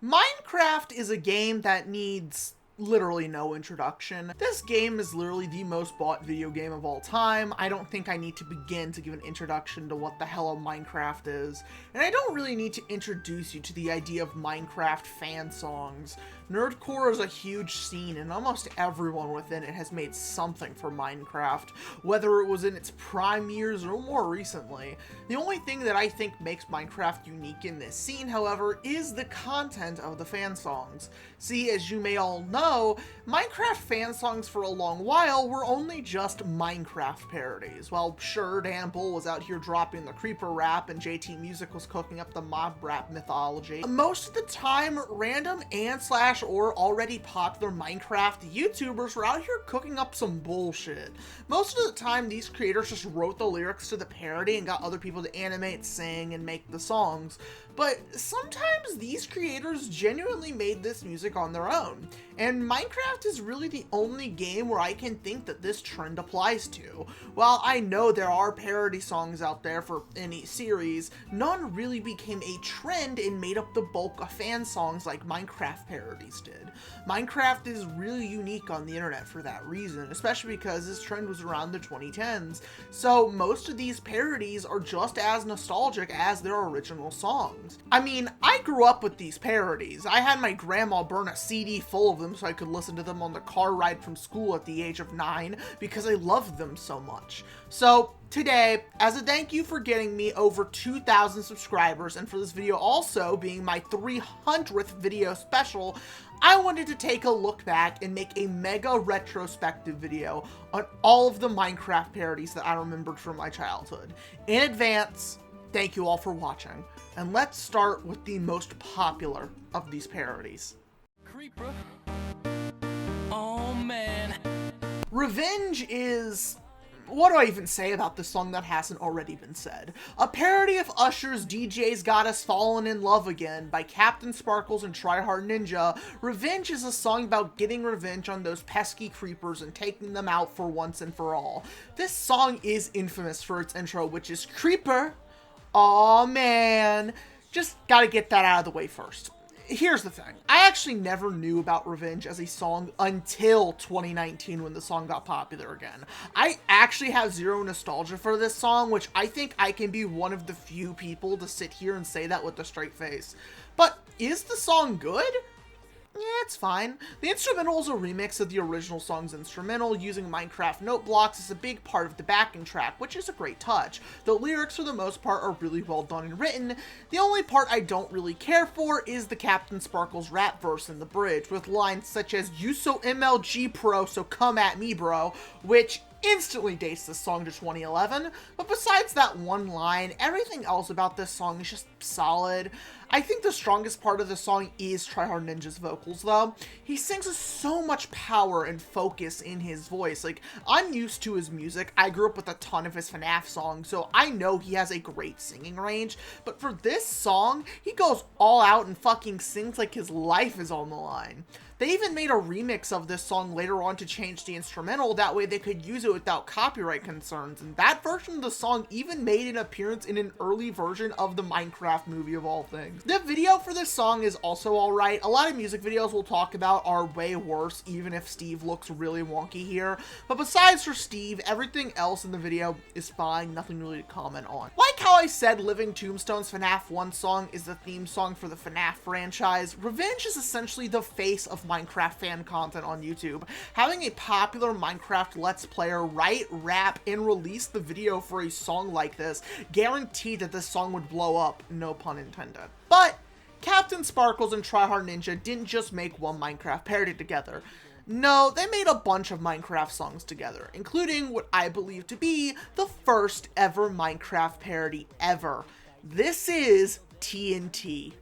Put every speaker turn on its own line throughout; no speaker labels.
Minecraft is a game that needs literally no introduction. This game is literally the most bought video game of all time. I don't think I need to begin to give an introduction to what the hell a Minecraft is. And I don't really need to introduce you to the idea of Minecraft fan songs. Nerdcore is a huge scene, and almost everyone within it has made something for Minecraft, whether it was in its prime years or more recently. The only thing that I think makes Minecraft unique in this scene, however, is the content of the fan songs. See, as you may all know, Minecraft fan songs for a long while were only just Minecraft parodies. Well, sure, Dan Bull was out here dropping the creeper rap, and JT Music was cooking up the mob rap mythology. Most of the time, random and/or already popular Minecraft YouTubers were out here cooking up some bullshit. Most of the time, these creators just wrote the lyrics to the parody and got other people to animate, sing, and make the songs. But sometimes these creators genuinely made this music on their own. And Minecraft is really the only game where I can think that this trend applies to. While I know there are parody songs out there for any series, none really became a trend and made up the bulk of fan songs like Minecraft parodies did. Minecraft is really unique on the internet for that reason, especially because this trend was around the 2010s. So most of these parodies are just as nostalgic as their original songs. I mean, I grew up with these parodies. I had my grandma burn a CD full of them so I could listen to them on the car ride from school at the age of 9 because I loved them so much. So today, as a thank you for getting me over 2,000 subscribers and for this video also being my 300th video special, I wanted to take a look back and make a mega retrospective video on all of the Minecraft parodies that I remembered from my childhood. In advance, thank you all for watching, and let's start with the most popular of these parodies.
Creeper. Oh man.
Revenge is... what do I even say about this song that hasn't already been said? A parody of Usher's DJ's Got Us Fallen in Love Again by CaptainSparklez and TryHardNinja, Revenge is a song about getting revenge on those pesky creepers and taking them out for once and for all. This song is infamous for its intro, which is Creeper. Aw man. Just gotta get that out of the way first. Here's the thing. I actually never knew about Revenge as a song until 2019 when the song got popular again. I actually have zero nostalgia for this song, which I think I can be one of the few people to sit here and say that with a straight face. But is the song good? Yeah, it's fine. The instrumental is a remix of the original song's instrumental, using Minecraft note blocks as a big part of the backing track, which is a great touch. The lyrics, for the most part, are really well done and written. The only part I don't really care for is the CaptainSparklez rap verse in the bridge, with lines such as, "You so MLG pro, so come at me bro," which instantly dates this song to 2011, but besides that one line, everything else about this song is just solid. I think the strongest part of the song is TryHardNinja's vocals, though. He sings with so much power and focus in his voice. Like, I'm used to his music. I grew up with a ton of his FNAF songs, so I know he has a great singing range, but for this song, he goes all out and fucking sings like his life is on the line. They even made a remix of this song later on to change the instrumental, that way they could use it without copyright concerns, and that version of the song even made an appearance in an early version of the Minecraft movie of all things. The video for this song is also alright. A lot of music videos we'll talk about are way worse, even if Steve looks really wonky here, but besides for Steve, everything else in the video is fine, nothing really to comment on. Like how I said Living Tombstone's FNAF 1 song is the theme song for the FNAF franchise, Revenge is essentially the face of Minecraft fan content on YouTube. Having a popular Minecraft Let's Player write, rap, and release the video for a song like this guaranteed that this song would blow up, no pun intended. But CaptainSparklez and TryHardNinja didn't just make one Minecraft parody together. No, they made a bunch of Minecraft songs together, including what I believe to be the first ever Minecraft parody ever. This is TNT.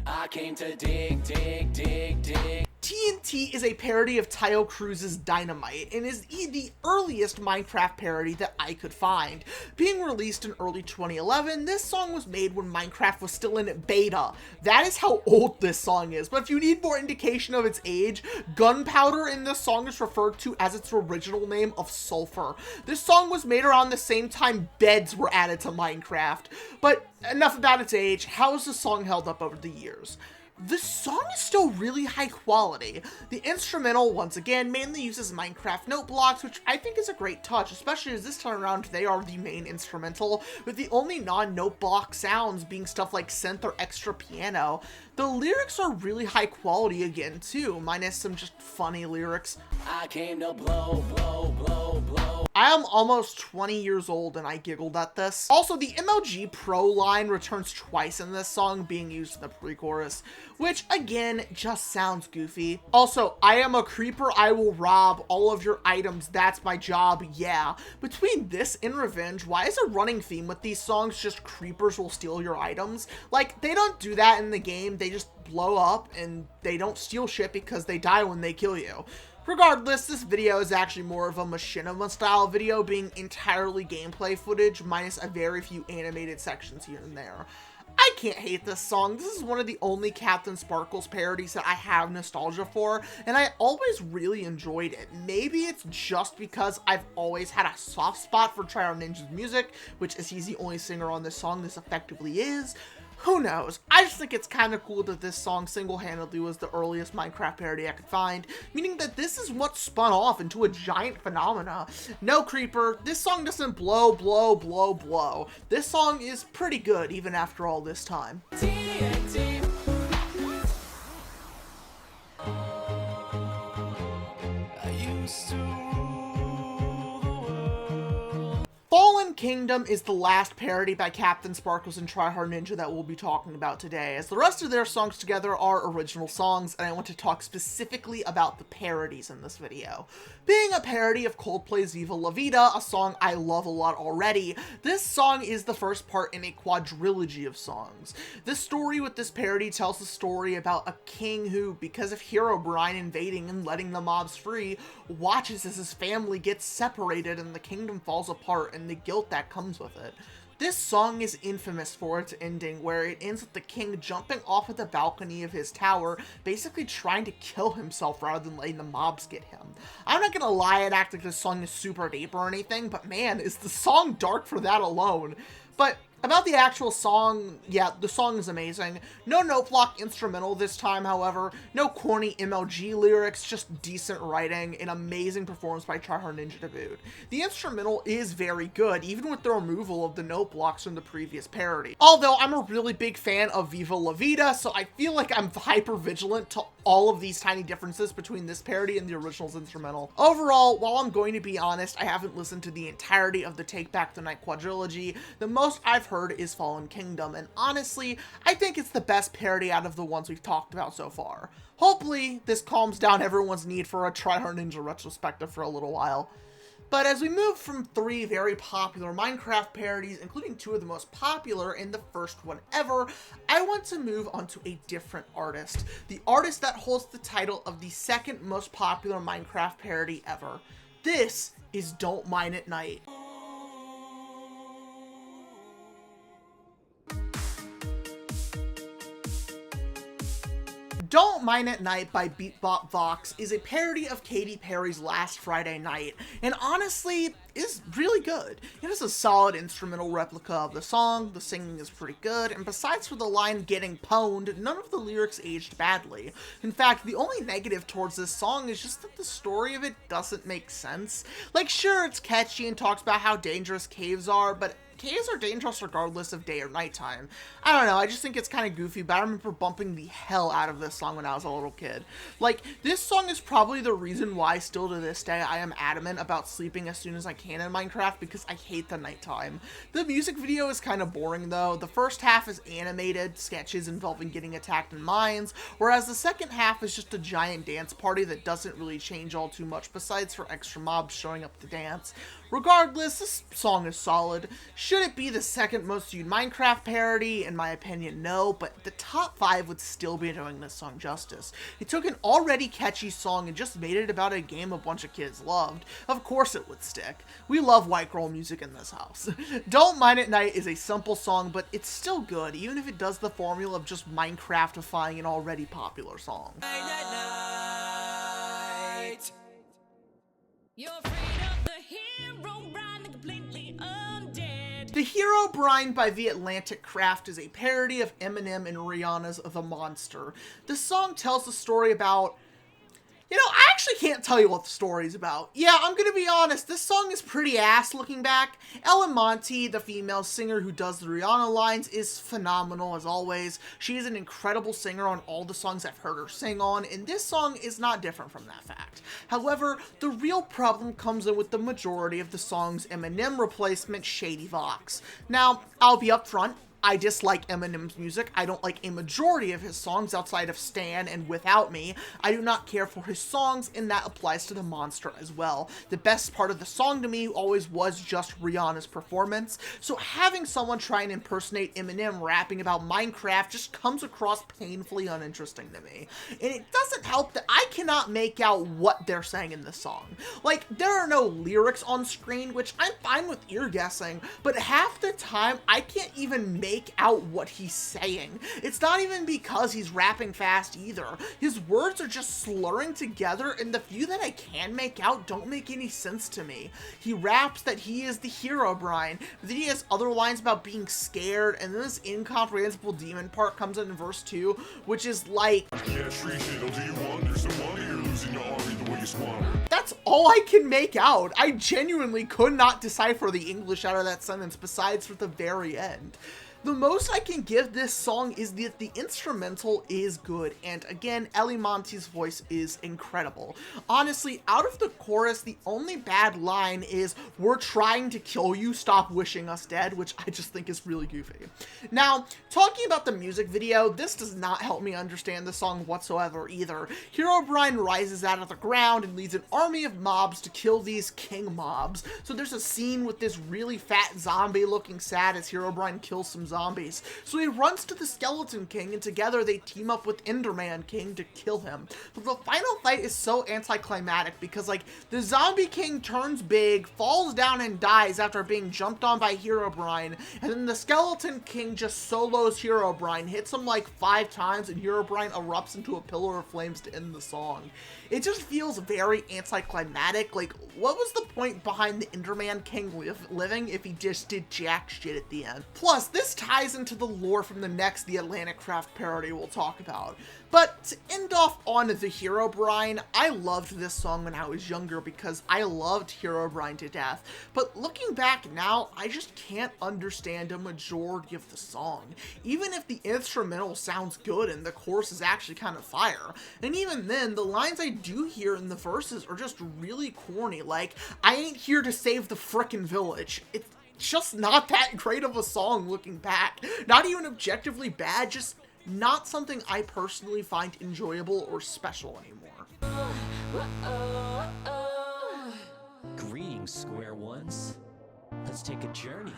I came to dig, dig, dig, dig.
TNT is a parody of Taio Cruz's Dynamite and is the earliest Minecraft parody that I could find. Being released in early 2011, this song was made when Minecraft was still in beta. That is how old this song is, but if you need more indication of its age, gunpowder in this song is referred to as its original name of sulfur. This song was made around the same time beds were added to Minecraft. But enough about its age. How has the song held up over the years? The song is still really high quality. The instrumental, once again, mainly uses Minecraft note blocks, which I think is a great touch, especially as this time around they are the main instrumental, with the only non-note block sounds being stuff like synth or extra piano. The lyrics are really high quality again, too, minus some just funny lyrics.
I came to blow, blow, blow, blow.
I am almost 20 years old and I giggled at this. Also, the MLG Pro line returns twice in this song, being used in the pre-chorus, which again, just sounds goofy. Also, I am a creeper, I will rob all of your items, that's my job, yeah. Between this and Revenge, why is a running theme with these songs just creepers will steal your items? Like, they don't do that in the game, they just blow up and they don't steal shit because they die when they kill you. Regardless, this video is actually more of a machinima style video, being entirely gameplay footage minus a very few animated sections here and there. I can't hate this song. This is one of the only CaptainSparklez parodies that I have nostalgia for, and I always really enjoyed it. Maybe it's just because I've always had a soft spot for Tryhard Ninja's music, which as he's the only singer on this song, this effectively is. Who knows? I just think it's kind of cool that this song single-handedly was the earliest Minecraft parody I could find, meaning that this is what spun off into a giant phenomena. No, Creeper, this song doesn't blow, blow, blow, blow. This song is pretty good even after all this time.
TNT. I used to rule the world.
Fallen Kingdom is the last parody by CaptainSparklez and Tryhard Ninja that we'll be talking about today, as the rest of their songs together are original songs, and I want to talk specifically about the parodies in this video. Being a parody of Coldplay's Viva La Vida, a song I love a lot already, this song is the first part in a quadrilogy of songs. This story with this parody tells the story about a king who, because of Herobrine invading and letting the mobs free, watches as his family gets separated and the kingdom falls apart and the guilt that comes with it. This song is infamous for its ending, where it ends with the king jumping off of the balcony of his tower, basically trying to kill himself rather than letting the mobs get him. I'm not gonna lie and act like this song is super deep or anything, but man, is the song dark for that alone. But about the actual song, yeah, the song is amazing. No note block instrumental this time, however. No corny MLG lyrics, just decent writing, an amazing performance by Tryhard Ninja to boot. The instrumental is very good, even with the removal of the note blocks from the previous parody. Although I'm a really big fan of Viva La Vida, so I feel like I'm hyper vigilant to all of these tiny differences between this parody and the original's instrumental. Overall, while I'm going to be honest, I haven't listened to the entirety of the Take Back the Night quadrilogy. The most I've heard is Fallen Kingdom, and honestly, I think it's the best parody out of the ones we've talked about so far. Hopefully, this calms down everyone's need for a Tryhard Ninja retrospective for a little while. But as we move from 3 very popular Minecraft parodies, including 2 of the most popular and the first one ever, I want to move on to a different artist. The artist that holds the title of the second most popular Minecraft parody ever. This is Don't Mine at Night. Don't Mine at Night by Bebop Vox is a parody of Katy Perry's Last Friday Night, and honestly, is really good. It is a solid instrumental replica of the song, the singing is pretty good, and besides for the line getting pwned, none of the lyrics aged badly. In fact, the only negative towards this song is just that the story of it doesn't make sense. Like, sure, it's catchy and talks about how dangerous caves are, but caves are dangerous regardless of day or nighttime. I don't know, I just think it's kind of goofy, but I remember bumping the hell out of this song when I was a little kid. Like, this song is probably the reason why still to this day I am adamant about sleeping as soon as I can in Minecraft, because I hate the nighttime. The music video is kind of boring though. The first half is animated sketches involving getting attacked in mines, whereas the second half is just a giant dance party that doesn't really change all too much besides for extra mobs showing up to dance. Regardless, this song is solid. Should it be the second most viewed Minecraft parody? In my opinion, no, but the top 5 would still be doing this song justice. It took an already catchy song and just made it about a game a bunch of kids loved. Of course it would stick. We love white girl music in this house. Don't Mind at Night is a simple song, but it's still good, even if it does the formula of just Minecraftifying an already popular song.
You're afraid of the Herobrine, the completely undead.
The Herobrine by TheAtlanticCraft is a parody of Eminem and Rihanna's The Monster. The song tells the story about... You know, I actually can't tell you what the story's about. Yeah, I'm gonna be honest, this song is pretty ass looking back. Ella Monte, the female singer who does the Rihanna lines, is phenomenal as always. She is an incredible singer on all the songs I've heard her sing on, and this song is not different from that fact. However, the real problem comes in with the majority of the song's Eminem replacement, Shady Vox. Now, I'll be upfront. I dislike Eminem's music. I don't like a majority of his songs outside of Stan and Without Me. I do not care for his songs, and that applies to The Monster as well. The best part of the song to me always was just Rihanna's performance, so having someone try and impersonate Eminem rapping about Minecraft just comes across painfully uninteresting to me. And it doesn't help that I cannot make out what they're saying in this song. Like, there are no lyrics on screen, which I'm fine with ear guessing, but half the time I can't even make out what he's saying. It's not even because he's rapping fast either. His words are just slurring together, and the few that I can make out don't make any sense to me. He raps that he is the Herobrine, but then he has other lines about being scared, and then this incomprehensible demon part comes in verse 2, which is like, that's all I can make out. I genuinely could not decipher the English out of that sentence besides for the very end. The most I can give this song is that the instrumental is good, and again, Ellie Monte's voice is incredible. Honestly, out of the chorus, the only bad line is, "We're trying to kill you, stop wishing us dead," which I just think is really goofy. Now, talking about the music video, this does not help me understand the song whatsoever either. Herobrine rises out of the ground and leads an army of mobs to kill these king mobs. So there's a scene with this really fat zombie looking sad as Herobrine kills some zombies. So he runs to the Skeleton King, and together they team up with Enderman King to kill him. But the final fight is so anticlimactic because, like, the Zombie King turns big, falls down and dies after being jumped on by Herobrine, and then the Skeleton King just solos Herobrine, hits him like 5 times, and Herobrine erupts into a pillar of flames to end the song. It just feels very anticlimactic. Like, what was the point behind the Enderman King living if he just did jack shit at the end? Plus, this ties into the lore from the next TheAtlanticCraft parody we'll talk about. But to end off on the Herobrine, I loved this song when I was younger because I loved Herobrine to death. But looking back now, I just can't understand a majority of the song. Even if the instrumental sounds good and the chorus is actually kind of fire. And even then, the lines I do hear in the verses are just really corny, like, "I ain't here to save the frickin' village." It's just not that great of a song looking back. Not even objectively bad, just not something I personally find enjoyable or special anymore.
Greetings, square ones. Let's take a journey.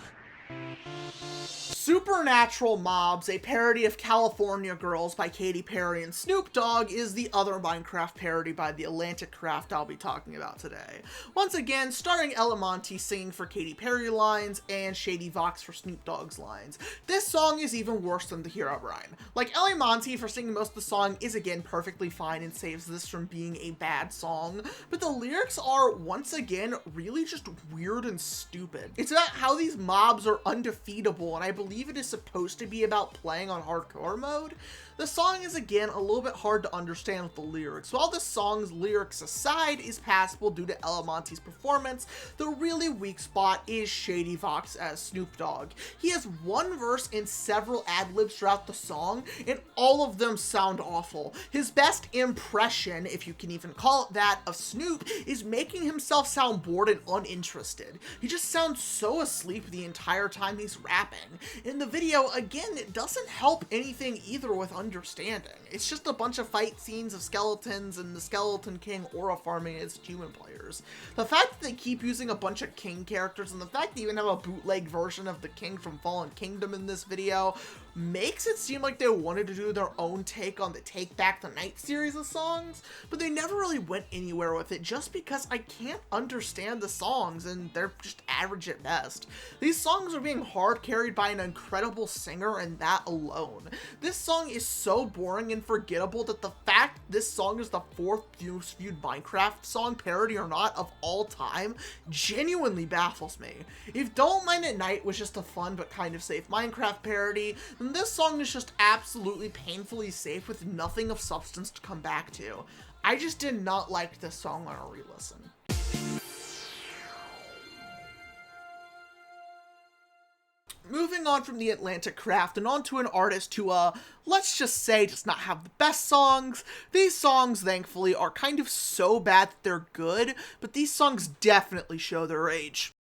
Supernatural Mobs, a parody of California Girls by Katy Perry and Snoop Dogg, is the other Minecraft parody by TheAtlanticCraft I'll be talking about today. Once again, starring Ella Monte singing for Katy Perry lines and Shady Vox for Snoop Dogg's lines. This song is even worse than the Herobrine. Like, Ella Monte for singing most of the song is again perfectly fine and saves this from being a bad song, but the lyrics are, once again, really just weird and stupid. It's about how these mobs are undefeatable, and I believe it is supposed to be about playing on hardcore mode. The song is again a little bit hard to understand with the lyrics. While the song's lyrics aside is passable due to Ella Monte's performance, the really weak spot is Shady Vox as Snoop Dogg. He has one verse and several ad-libs throughout the song, and all of them sound awful. His best impression, if you can even call it that, of Snoop is making himself sound bored and uninterested. He just sounds so asleep the entire entire time he's rapping. In the video, again, it doesn't help anything either with understanding. It's just a bunch of fight scenes of skeletons and the Skeleton King aura farming as human players. The fact that they keep using a bunch of King characters and the fact they even have a bootleg version of the King from Fallen Kingdom in this video makes it seem like they wanted to do their own take on the Take Back the Night series of songs, but they never really went anywhere with it just because I can't understand the songs and they're just average at best. These songs are being hard carried by an incredible singer and that alone. This song is so boring and forgettable that the fact this song is the 4th most viewed Minecraft song, parody or not, of all time genuinely baffles me. If Don't Mind at Night was just a fun but kind of safe Minecraft parody, then this song is just absolutely painfully safe with nothing of substance to come back to. I just did not like this song on a re-listen. Moving on from TheAtlanticCraft and onto an artist who, let's just say does not have the best songs. These songs, thankfully, are kind of so bad that they're good, but these songs definitely show their age.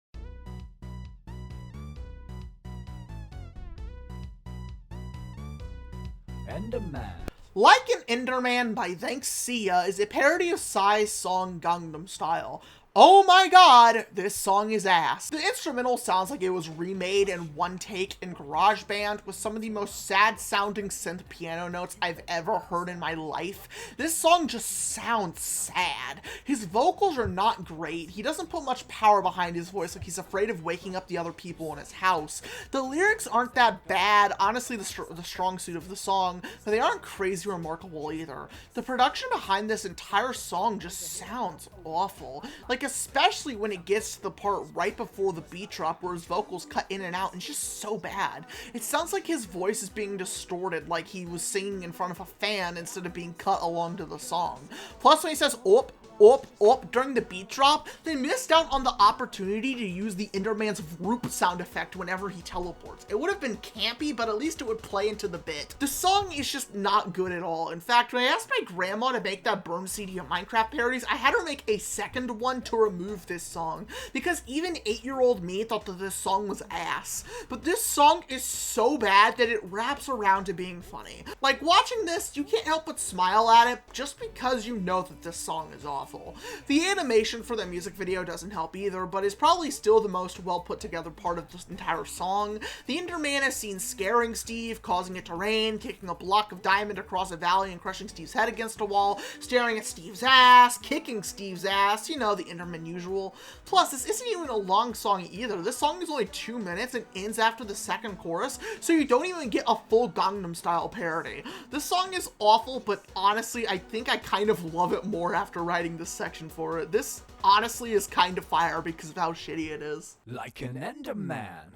Enderman.
Like an Enderman by ThnxCya is a parody of Psy's song Gangnam Style. Oh my god, this song is ass. The instrumental sounds like it was remade in one take in GarageBand with some of the most sad sounding synth piano notes I've ever heard in my life. This song just sounds sad. His vocals are not great. He doesn't put much power behind his voice, like he's afraid of waking up the other people in his house. The lyrics aren't that bad, honestly the strong suit of the song, but they aren't crazy remarkable either. The production behind this entire song just sounds awful. Like, especially when it gets to the part right before the beat drop where his vocals cut in and out and it's just so bad. It sounds like his voice is being distorted, like he was singing in front of a fan instead of being cut along to the song. Plus when he says op during the beat drop, they missed out on the opportunity to use the Enderman's whoop sound effect whenever he teleports. It would have been campy, but at least it would play into the bit. The song is just not good at all. In fact, when I asked my grandma to make that burn CD of Minecraft parodies, I had her make a second one to remove this song, because even 8-year-old me thought that this song was ass. But this song is so bad that it wraps around to being funny. Like, watching this, you can't help but smile at it just because you know that this song is awful. The animation for the music video doesn't help either, but is probably still the most well put together part of this entire song. The Enderman is seen scaring Steve, causing it to rain, kicking a block of diamond across a valley and crushing Steve's head against a wall, staring at Steve's ass, kicking Steve's ass, you know, the Enderman usual. Plus, this isn't even a long song either. This song is only 2 minutes and ends after the second chorus, so you don't even get a full Gangnam Style parody. This song is awful, but honestly, I think I kind of love it more after writing this section for it. This honestly is kind of fire because of how shitty it is.
Like an Enderman.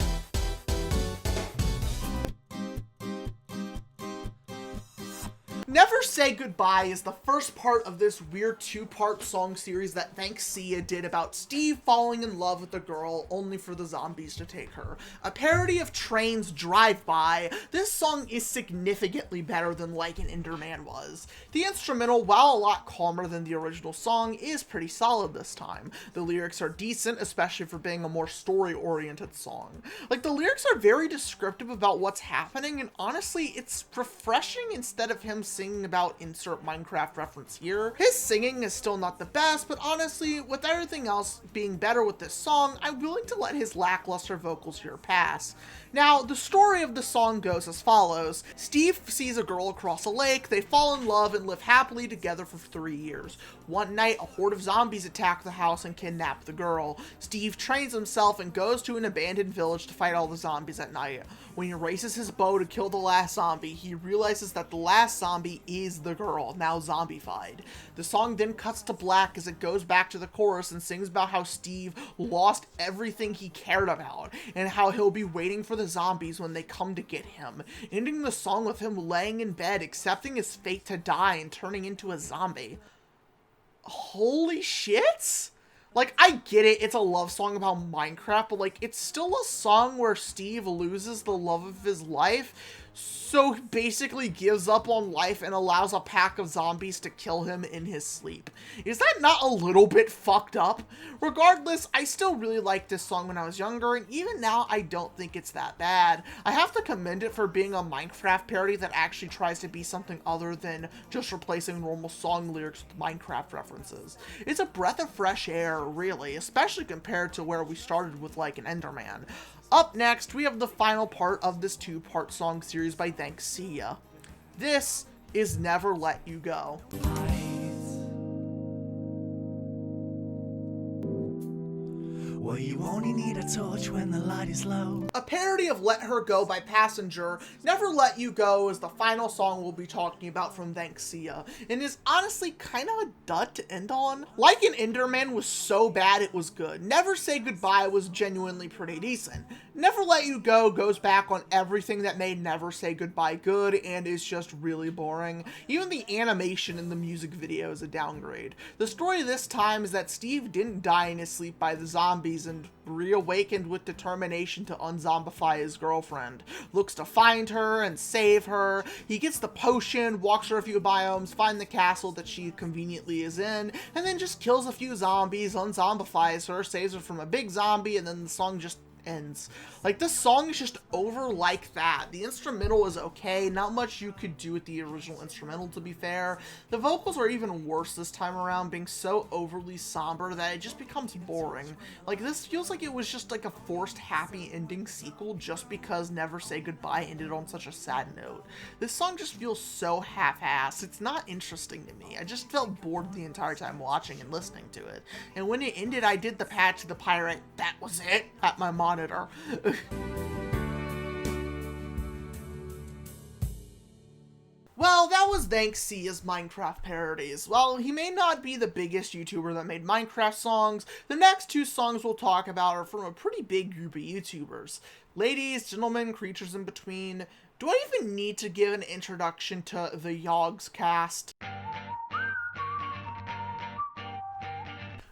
Never Say Goodbye is the first part of this weird 2-part song series that ThnxCya did about Steve falling in love with a girl only for the zombies to take her. A parody of Train's Drive By, this song is significantly better than Like an Enderman was. The instrumental, while a lot calmer than the original song, is pretty solid this time. The lyrics are decent, especially for being a more story-oriented song. Like, the lyrics are very descriptive about what's happening, and honestly, it's refreshing instead of him singing about insert Minecraft reference here. His singing is still not the best, but honestly, with everything else being better with this song, I'm willing to let his lackluster vocals here pass. Now, the story of the song goes as follows. Steve sees a girl across a lake, they fall in love and live happily together for 3 years. One night, a horde of zombies attack the house and kidnap the girl. Steve trains himself and goes to an abandoned village to fight all the zombies at night. When he raises his bow to kill the last zombie, he realizes that the last zombie is the girl, now zombified. The song then cuts to black as it goes back to the chorus and sings about how Steve lost everything he cared about, and how he'll be waiting for the zombies when they come to get him, ending the song with him laying in bed, accepting his fate to die and turning into a zombie. Holy shit! Like, I get it, it's a love song about Minecraft, but like, it's still a song where Steve loses the love of his life. So he basically gives up on life and allows a pack of zombies to kill him in his sleep. Is that not a little bit fucked up? Regardless, I still really liked this song when I was younger, and even now I don't think it's that bad. I have to commend it for being a Minecraft parody that actually tries to be something other than just replacing normal song lyrics with Minecraft references. It's a breath of fresh air, really, especially compared to where we started with like an Enderman. Up next, we have the final part of this two-part song series by ThnxCya. This is Never Let You Go.
Well, you only need a torch when the light is low.
A parody of Let Her Go by Passenger, Never Let You Go is the final song we'll be talking about from ThnxCya, and is honestly kind of a dud to end on. Like an Enderman was so bad it was good. Never Say Goodbye was genuinely pretty decent. Never Let You Go goes back on everything that made Never Say Goodbye good and is just really boring. Even the animation in the music video is a downgrade. The story this time is that Steve didn't die in his sleep by the zombies and reawakened with determination to unzombify his girlfriend. Looks to find her and save her. He gets the potion, walks her a few biomes, finds the castle that she conveniently is in, and then just kills a few zombies, unzombifies her, saves her from a big zombie, and then the song just ends. Like, this song is just over like that. The instrumental is okay, not much you could do with the original instrumental, to be fair. The vocals are even worse this time around, being so overly somber that it just becomes boring. Like, this feels like it was just like a forced happy ending sequel just because Never Say Goodbye ended on such a sad note. This song just feels so half-assed. It's not interesting to me. I just felt bored the entire time watching and listening to it. And when it ended, I did the Patch the Pirate, that was it, at my monitor. Well, that was ThnxCya's Minecraft parodies. While he may not be the biggest YouTuber that made Minecraft songs, the next two songs we'll talk about are from a pretty big group of YouTubers. Ladies, gentlemen, creatures in between, do I even need to give an introduction to the Yogscast?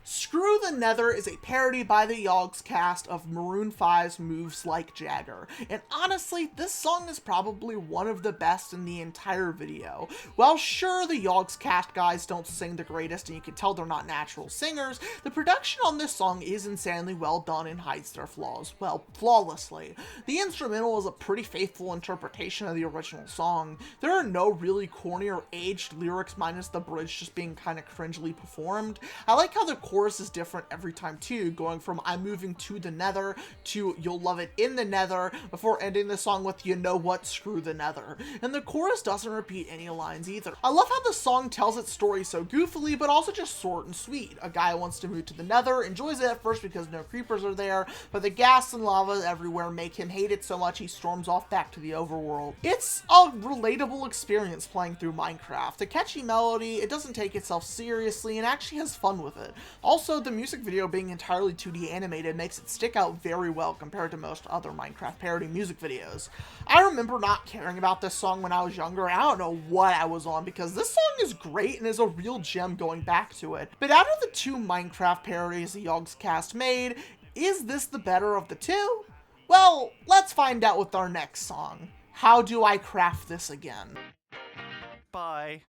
Screw the Nether is a parody by the Yogscast of Maroon 5's Moves Like Jagger, and honestly, this song is probably one of the best in the entire video. Well, sure, the Yogscast guys don't sing the greatest, and you can tell they're not natural singers, the production on this song is insanely well done and hides their flaws, well, flawlessly. The instrumental is a pretty faithful interpretation of the original song. There are no really corny or aged lyrics minus the bridge just being kind of cringely performed. I like how the chorus is different every time too, going from I'm moving to the Nether to you'll love it in the Nether before ending the song with you know what, screw the Nether. And the chorus doesn't repeat any lines either. I love how the song tells its story so goofily but also just short and sweet. A guy wants to move to the Nether, enjoys it at first because no creepers are there, but the gas and lava everywhere make him hate it so much he storms off back to the overworld. It's a relatable experience playing through Minecraft. A catchy melody, it doesn't take itself seriously, and actually has fun with it. Also, the music video being entirely 2D animated makes it stick out very well compared to most other Minecraft parody music videos. I remember not caring about this song when I was younger, and I don't know what I was on because this song is great and is a real gem going back to it. But out of the two Minecraft parodies the Yogscast made, is this the better of the two? Well, let's find out with our next song. How Do I Craft This Again?
Bye.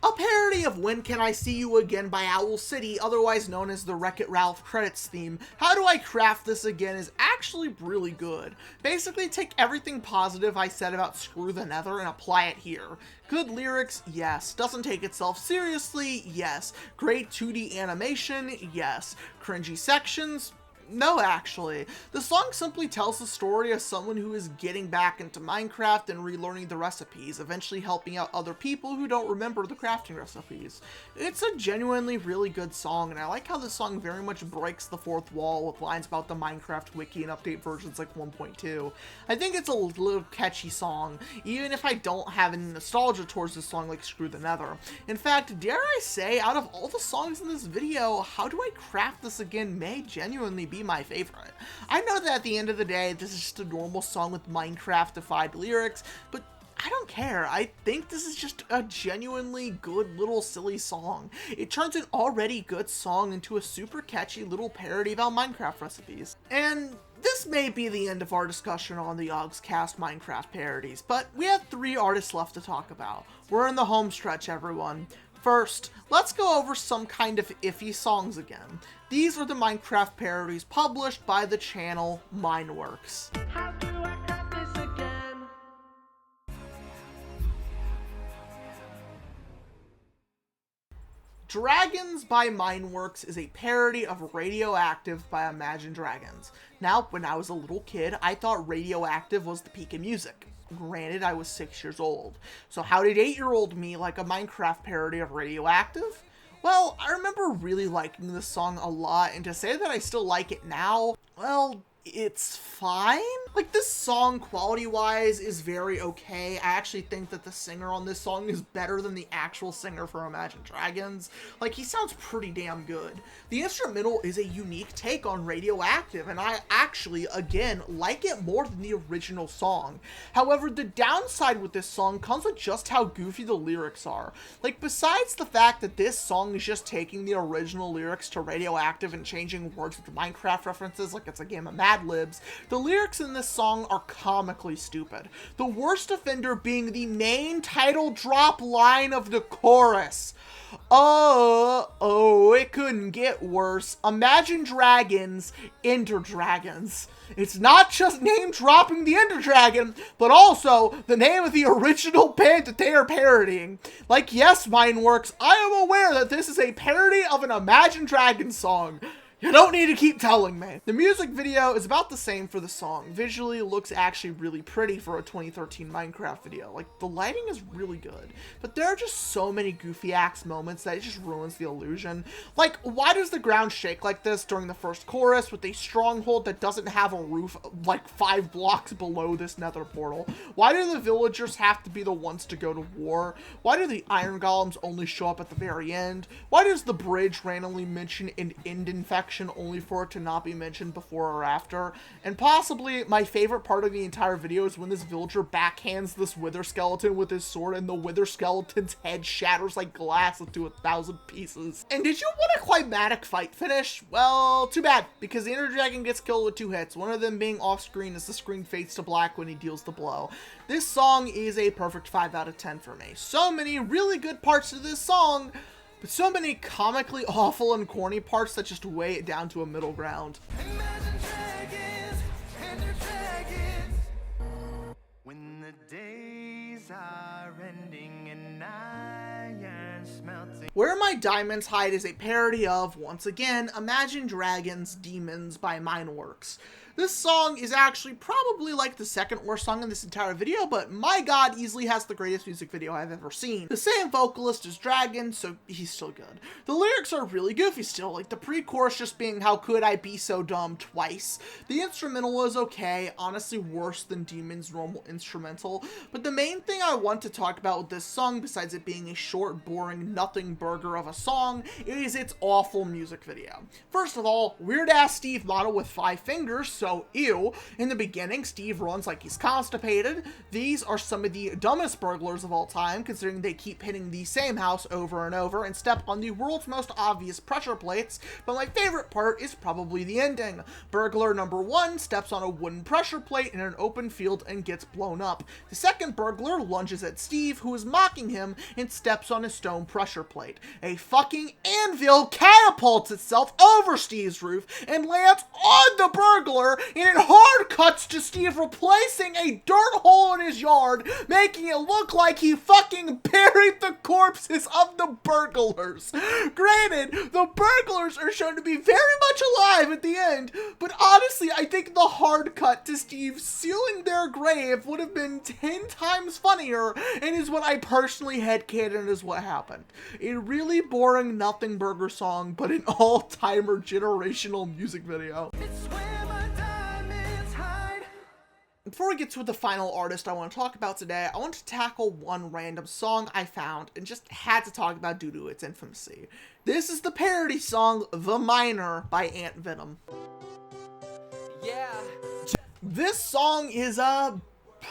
A parody of When Can I See You Again by Owl City, otherwise known as the Wreck-It Ralph credits theme, How Do I Craft This Again is actually really good. Basically, take everything positive I said about Screw the Nether and apply it here. Good lyrics, yes. Doesn't take itself seriously, yes. Great 2D animation, yes. Cringy sections, no, actually. The song simply tells the story of someone who is getting back into Minecraft and relearning the recipes, eventually helping out other people who don't remember the crafting recipes. It's a genuinely really good song, and I like how the song very much breaks the fourth wall with lines about the Minecraft wiki and update versions like 1.2. I think it's a little catchy song, even if I don't have any nostalgia towards this song like Screw the Nether. In fact, dare I say, out of all the songs in this video, How Do I Craft This Again may genuinely be my favorite. I know that at the end of the day, this is just a normal song with Minecraft-defied lyrics, but I don't care. I think this is just a genuinely good little silly song. It turns an already good song into a super catchy little parody about Minecraft recipes. And this may be the end of our discussion on the Yogscast Minecraft parodies, but we have 3 artists left to talk about. We're in the home stretch, everyone. First, let's go over some kind of iffy songs again. These are the Minecraft parodies published by the channel Mineworks.
How do I cut this again?
Dragons by Mineworks is a parody of Radioactive by Imagine Dragons. Now, when I was a little kid, I thought Radioactive was the peak of music. Granted, I was 6 years old. So how did 8-year-old me like a Minecraft parody of Radioactive? Well, I remember really liking this song a lot, and to say that I still like it now, well, it's fine. Like, this song, quality-wise, is very okay. I actually think that the singer on this song is better than the actual singer for Imagine Dragons. Like, he sounds pretty damn good. The instrumental is a unique take on Radioactive, and I actually, again, like it more than the original song. However, the downside with this song comes with just how goofy the lyrics are. Like, besides the fact that this song is just taking the original lyrics to Radioactive and changing words with Minecraft references like it's a game of Mad Libs, the lyrics in this song are comically stupid. The worst offender being the main title drop line of the chorus. Oh, it couldn't get worse. Imagine Dragons, Ender Dragons. It's not just name dropping the Ender Dragon, but also the name of the original band that they are parodying. Like, yes, Mineworks, I am aware that this is a parody of an Imagine Dragons song. You don't need to keep telling me. The music video is about the same for the song. Visually, it looks actually really pretty for a 2013 Minecraft video. Like, the lighting is really good, but there are just so many goofy ass moments that it just ruins the illusion. Like, why does the ground shake like this during the first chorus with a stronghold that doesn't have a roof like 5 blocks below this nether portal? Why do the villagers have to be the ones to go to war? Why do the iron golems only show up at the very end? Why does the bridge randomly mention an end infection only for it to not be mentioned before or after? And possibly my favorite part of the entire video is when this villager backhands this wither skeleton with his sword and the wither skeleton's head shatters like glass into 1,000 pieces. And did you want a climatic fight finish? Well, too bad, because the Ender Dragon gets killed with 2 hits, one of them being off screen as the screen fades to black when he deals the blow. This song is a perfect 5 out of 10 for me. So many really good parts to this song, but so many comically awful and corny parts that just weigh it down to a middle ground.
Imagine dragons, Ender dragons. When the days are ending and iron smelting.
Where My Diamonds Hide is a parody of, once again, Imagine Dragons, Demons by Mineworks. This song is actually probably like the second worst song in this entire video, but my god, easily has the greatest music video I've ever seen. The same vocalist as Dragon, so he's still good. The lyrics are really goofy still, like the pre-chorus just being "how could I be so dumb" twice. The instrumental is okay, honestly worse than Demon's normal instrumental, but the main thing I want to talk about with this song, besides it being a short, boring, nothing burger of a song, is its awful music video. First of all, weird-ass Steve model with 5 fingers, so ew. In the beginning, Steve runs like he's constipated. These are some of the dumbest burglars of all time, considering they keep hitting the same house over and over and step on the world's most obvious pressure plates, but my favorite part is probably the ending. Burglar number 1 steps on a wooden pressure plate in an open field and gets blown up. The second burglar lunges at Steve, who is mocking him, and steps on a stone pressure plate. A fucking anvil catapults itself over Steve's roof and lands on the burglar, and it hard cuts to Steve replacing a dirt hole in his yard, making it look like he fucking buried the corpses of the burglars. Granted, the burglars are shown to be very much alive at the end, but honestly, I think the hard cut to Steve sealing their grave would have been 10 times funnier, and is what I personally headcanon is what happened. A really boring nothing burger song, but an all-timer generational music video.
It's where my diamonds hide.
Before we get to the final artist I want to talk about today, I want to tackle one random song I found and just had to talk about due to its infamousy. This is the parody song The Miner by AntVenom.
Yeah.
This song is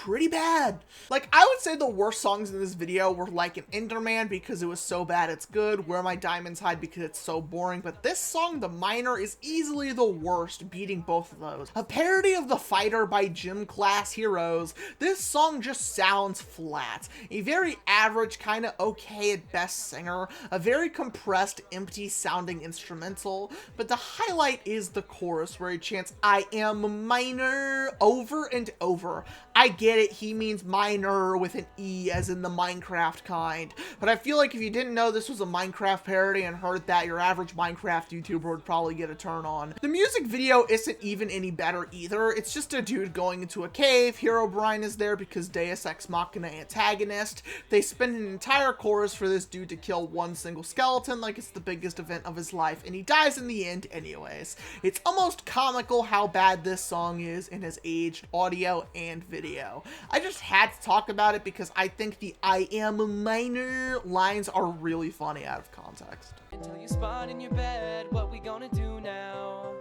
pretty bad. Like, I would say the worst songs in this video were like an Enderman because it was so bad it's good, Where My Diamonds Hide because it's so boring, but this song, The Miner, is easily the worst, beating both of those. A parody of The Fighter by Gym Class Heroes, this song just sounds flat. A very average, kind of okay at best singer, a very compressed, empty sounding instrumental, but the highlight is the chorus where he chants, "I am a miner," over and over. I get it, he means miner with an E as in the Minecraft kind, but I feel like if you didn't know this was a Minecraft parody and heard that, your average Minecraft YouTuber would probably get a turn on. The music video isn't even any better either. It's just a dude going into a cave. Herobrine is there because Deus Ex Machina antagonist. They spend an entire chorus for this dude to kill one single skeleton like it's the biggest event of his life, and he dies in the end anyways. It's almost comical how bad this song is and has aged audio and video. I just had to talk about it because I think the "I am a miner" lines are really funny out of context.
Until you spot in your bed, what we gonna do now?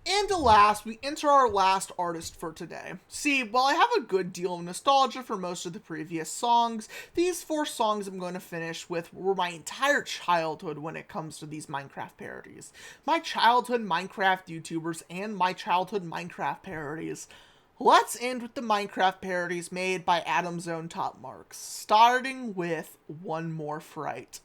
And alas, we enter our last artist for today. See, while I have a good deal of nostalgia for most of the previous songs, these 4 songs I'm going to finish with were my entire childhood when it comes to these Minecraft parodies. My childhood Minecraft YouTubers and my childhood Minecraft parodies. Let's end with the Minecraft parodies made by AdamzoneTopMarks, starting with One More Fright.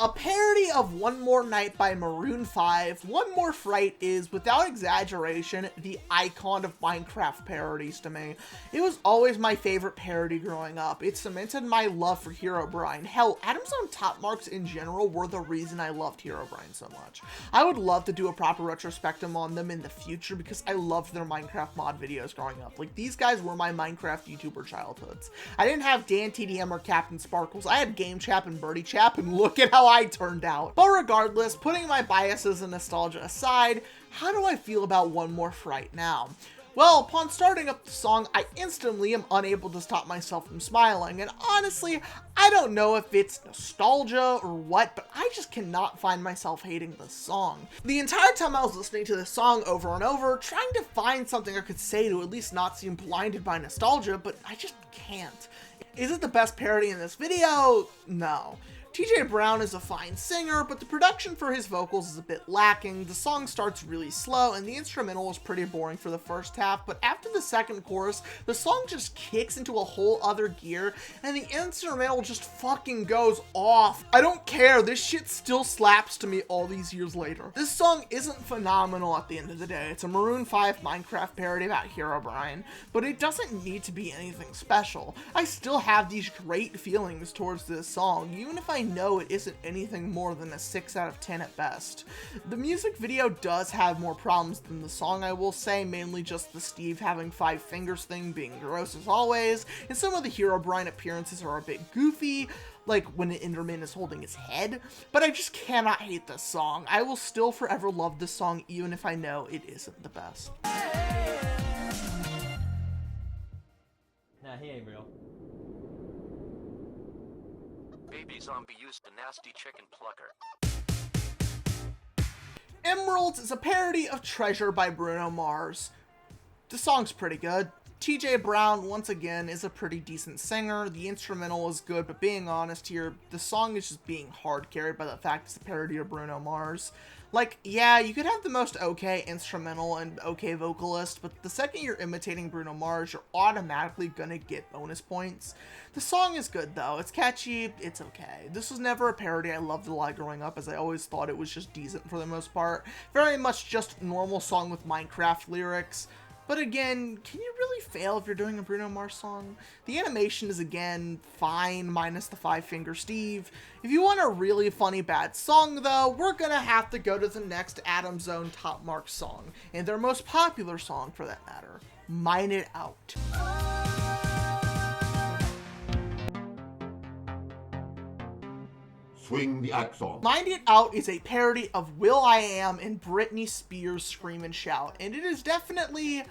A parody of One More Night by Maroon 5, One More Fright is, without exaggeration, the icon of Minecraft parodies to me. It was always my favorite parody growing up. It cemented my love for Herobrine. Hell, AdamzoneTopMarks in general were the reason I loved Herobrine so much. I would love to do a proper retrospective on them in the future because I loved their Minecraft mod videos growing up. Like, these guys were my Minecraft YouTuber childhoods. I didn't have DanTDM or CaptainSparklez. I had GameChap and BirdieChap, and look at how I turned out. But regardless, putting my biases and nostalgia aside, how do I feel about One More Fright now? Well, upon starting up the song, I instantly am unable to stop myself from smiling, and honestly, I don't know if it's nostalgia or what, but I just cannot find myself hating this song. The entire time I was listening to this song over and over, trying to find something I could say to at least not seem blinded by nostalgia, but I just can't. Is it the best parody in this video? No. TJ Brown is a fine singer, but the production for his vocals is a bit lacking. The song starts really slow, and the instrumental is pretty boring for the first half, but after the second chorus, the song just kicks into a whole other gear, and the instrumental just fucking goes off. I don't care, this shit still slaps to me all these years later. This song isn't phenomenal at the end of the day. It's a Maroon 5 Minecraft parody about Herobrine, but it doesn't need to be anything special. I still have these great feelings towards this song, even if I know it isn't anything more than a 6 out of 10 at best. The music video does have more problems than the song, I will say, mainly just the Steve having 5 fingers thing being gross as always, and some of the Herobrine appearances are a bit goofy, like when an Enderman is holding his head, but I just cannot hate this song. I will still forever love this song even if I know it isn't the best.
Nah, he ain't real.
Baby zombie used a nasty chicken plucker.
Emeralds is a parody of Treasure by Bruno Mars. The song's pretty good. TJ Brown, once again, is a pretty decent singer. The instrumental is good, but being honest here, the song is just being hard carried by the fact it's a parody of Bruno Mars. Like, yeah, you could have the most okay instrumental and okay vocalist, but the second you're imitating Bruno Mars, you're automatically gonna get bonus points. The song is good though, it's catchy, it's okay. This was never a parody I loved a lot growing up, as I always thought it was just decent for the most part. Very much just normal song with Minecraft lyrics. But again, can you really fail if you're doing a Bruno Mars song? The animation is again fine, minus the 5-finger Steve. If you want a really funny bad song though, we're gonna have to go to the next AdamzoneTopMarks song, and their most popular song for that matter, Mine It Out.
Swing the axe on.
Mine It Out is a parody of will.i.am and Britney Spears' Scream and Shout, and it is definitely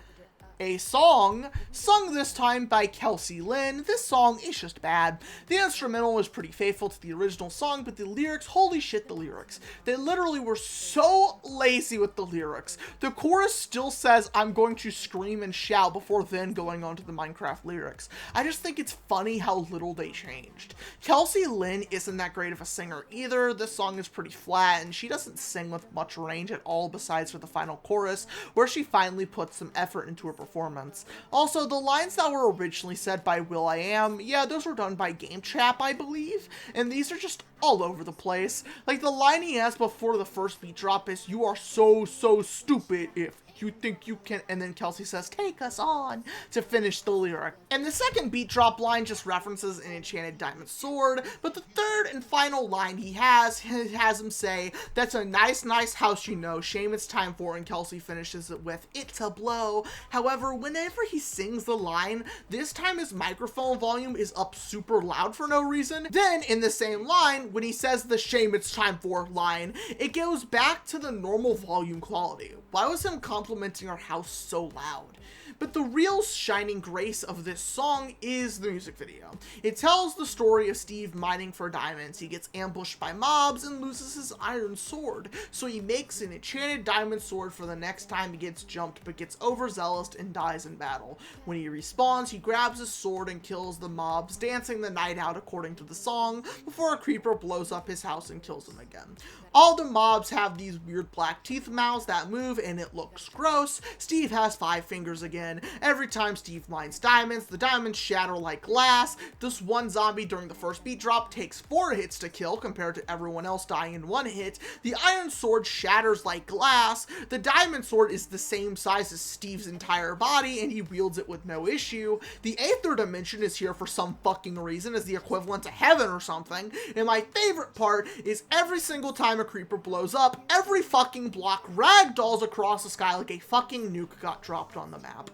a song sung this time by Kelsey Lynn. This song is just bad. The instrumental is pretty faithful to the original song, but the lyrics, holy shit, the lyrics. They literally were so lazy with the lyrics. The chorus still says, "I'm going to scream and shout," before then going on to the Minecraft lyrics. I just think it's funny how little they changed. Kelsey Lynn isn't that great of a singer either. This song is pretty flat, and she doesn't sing with much range at all besides for the final chorus, where she finally puts some effort into her performance. Also, the lines that were originally said by will.i.am, yeah, those were done by GameChap, I believe, and these are just all over the place. Like, the line he has before the first beat drop is, "You are so stupid if you think you can," and then Kelsey says, "Take us on," to finish the lyric. And the second beat drop line just references an enchanted diamond sword, but the third and final line he has him say, "That's a nice house, you know, shame it's time for," and Kelsey finishes it with, "It's a blow." However, whenever he sings the line, this time his microphone volume is up super loud for no reason. Then, in the same line, when he says the "shame it's time for" line, it goes back to the normal volume quality. Why was him complimenting our house so loud? But the real shining grace of this song is the music video. It tells the story of Steve mining for diamonds. He gets ambushed by mobs and loses his iron sword, so he makes an enchanted diamond sword for the next time he gets jumped, but gets overzealous and dies in battle. When he respawns, he grabs his sword and kills the mobs, dancing the night out according to the song, before a creeper blows up his house and kills him again. All the mobs have these weird black teeth mouths that move, and it looks gross. Steve has 5 fingers again. Every time Steve mines diamonds, the diamonds shatter like glass. This one zombie during the first beat drop takes 4 hits to kill compared to everyone else dying in 1 hit. The iron sword shatters like glass. The diamond sword is the same size as Steve's entire body, and he wields it with no issue. The Aether dimension is here for some fucking reason as the equivalent to heaven or something. And my favorite part is every single time a creeper blows up, every fucking block ragdolls across the sky like a fucking nuke got dropped on the map.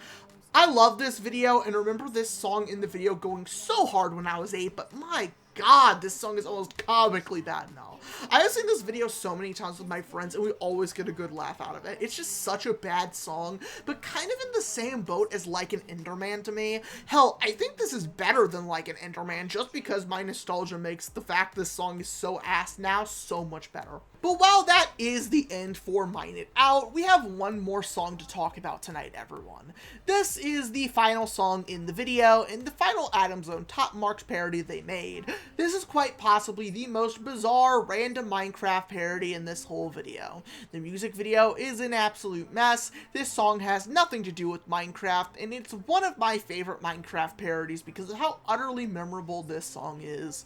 I love this video and remember this song in the video going so hard when I was 8, but my god, this song is almost comically bad now. I have seen this video so many times with my friends and we always get a good laugh out of it. It's just such a bad song, but kind of in the same boat as Like an Enderman to me. Hell, I think this is better than Like an Enderman just because my nostalgia makes the fact this song is so ass now so much better. But while that is the end for Mine It Out, we have one more song to talk about tonight, everyone. This is the final song in the video and the final AdamzoneTopMarks parody they made. This is quite possibly the most bizarre random Minecraft parody in this whole video. The music video is an absolute mess. This song has nothing to do with Minecraft, and it's one of my favorite Minecraft parodies because of how utterly memorable this song is.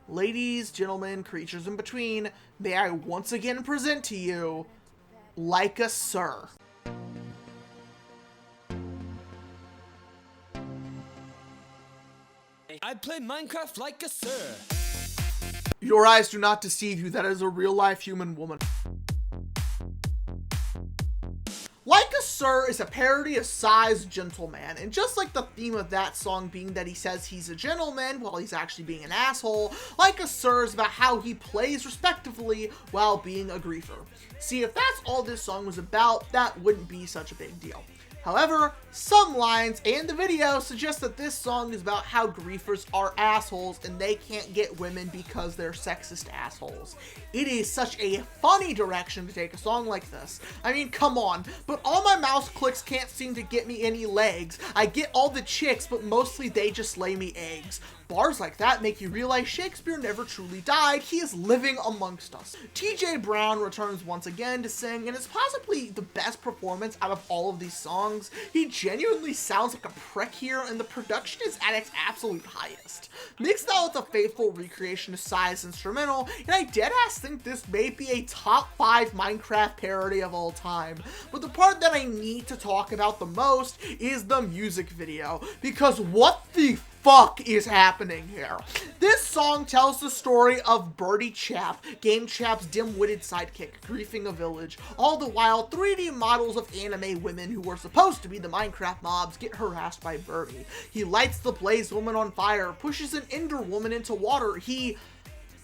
Ladies, gentlemen, creatures in between, may I once again present to you, Like a Sir.
I play Minecraft like a sir.
Your eyes do not deceive you, that is a real-life human woman. Like a Sir is a parody of Psy's Gentleman, and just like the theme of that song being that he says he's a gentleman while he's actually being an asshole, Like a Sir is about how he plays respectively while being a griefer. See, if that's all this song was about, that wouldn't be such a big deal. However, some lines and the video suggest that this song is about how griefers are assholes and they can't get women because they're sexist assholes. It is such a funny direction to take a song like this. I mean, come on, but all my mouse clicks can't seem to get me any legs. I get all the chicks, but mostly they just lay me eggs. Bars like that make you realize Shakespeare never truly died. He is living amongst us. TJ Brown returns once again to sing, and it's possibly the best performance out of all of these songs. He genuinely sounds like a prick here, and the production is at its absolute highest. Mixed out with a faithful recreation of Psy's instrumental, and I deadass think this may be a top 5 Minecraft parody of all time. But the part that I need to talk about the most is the music video, because what the fuck is happening here? This song tells the story of Birdie Chap, Game Chap's dim-witted sidekick, griefing a village. All the while, 3D models of anime women who were supposed to be the Minecraft mobs get harassed by Birdie. He lights the Blaze Woman on fire, pushes an Ender Woman into water. He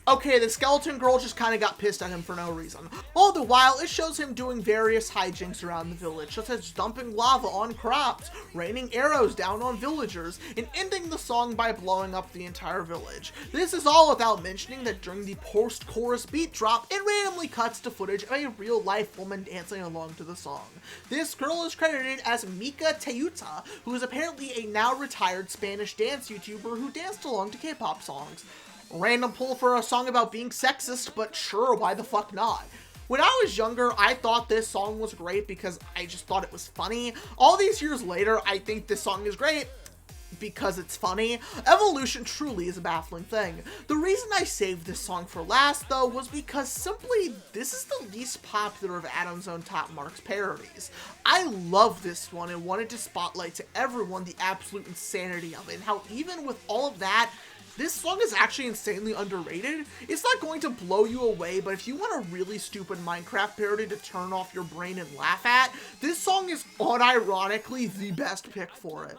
Okay, the skeleton girl just kind of got pissed at him for no reason. All the while, it shows him doing various hijinks around the village, such as dumping lava on crops, raining arrows down on villagers, and ending the song by blowing up the entire village. This is all without mentioning that during the post-chorus beat drop, it randomly cuts to footage of a real-life woman dancing along to the song. This girl is credited as Mika Teuta, who is apparently a now-retired Spanish dance YouTuber who danced along to K-pop songs. Random pull for a song about being sexist, but sure, why the fuck not? When I was younger, I thought this song was great because I just thought it was funny. All these years later, I think this song is great because it's funny. Evolution truly is a baffling thing. The reason I saved this song for last, though, was because simply this is the least popular of AdamzoneTopMarks parodies. I love this one and wanted to spotlight to everyone the absolute insanity of it, and how even with all of that, this song is actually insanely underrated. It's not going to blow you away, but if you want a really stupid Minecraft parody to turn off your brain and laugh at, this song is unironically the best pick for it.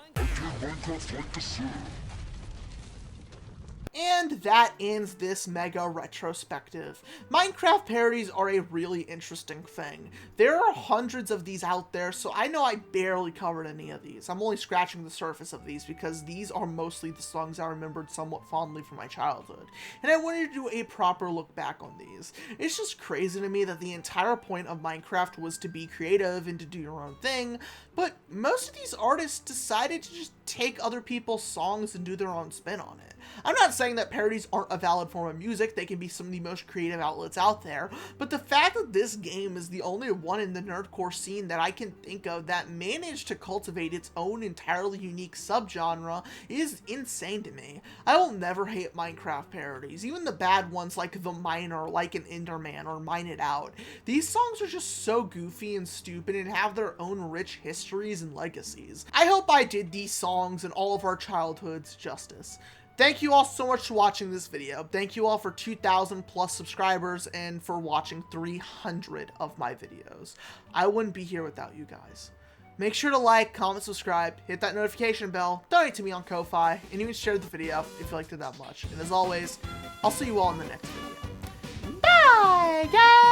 And that ends this mega retrospective. Minecraft parodies are a really interesting thing. There are hundreds of these out there, so I know I barely covered any of these. I'm only scratching the surface of these because these are mostly the songs I remembered somewhat fondly from my childhood. And I wanted to do a proper look back on these. It's just crazy to me that the entire point of Minecraft was to be creative and to do your own thing, but most of these artists decided to just take other people's songs and do their own spin on it. I'm not saying that parodies aren't a valid form of music, they can be some of the most creative outlets out there, but the fact that this game is the only one in the nerdcore scene that I can think of that managed to cultivate its own entirely unique subgenre is insane to me. I will never hate Minecraft parodies, even the bad ones like The Miner, like an Enderman, or Mine It Out. These songs are just so goofy and stupid and have their own rich histories and legacies. I hope I did these songs and all of our childhoods justice. Thank you all so much for watching this video. Thank you all for 2,000 plus subscribers and for watching 300 of my videos. I wouldn't be here without you guys. Make sure to like, comment, subscribe, hit that notification bell, donate to me on Ko-Fi, and even share the video if you liked it that much. And as always, I'll see you all in the next video. Bye, guys!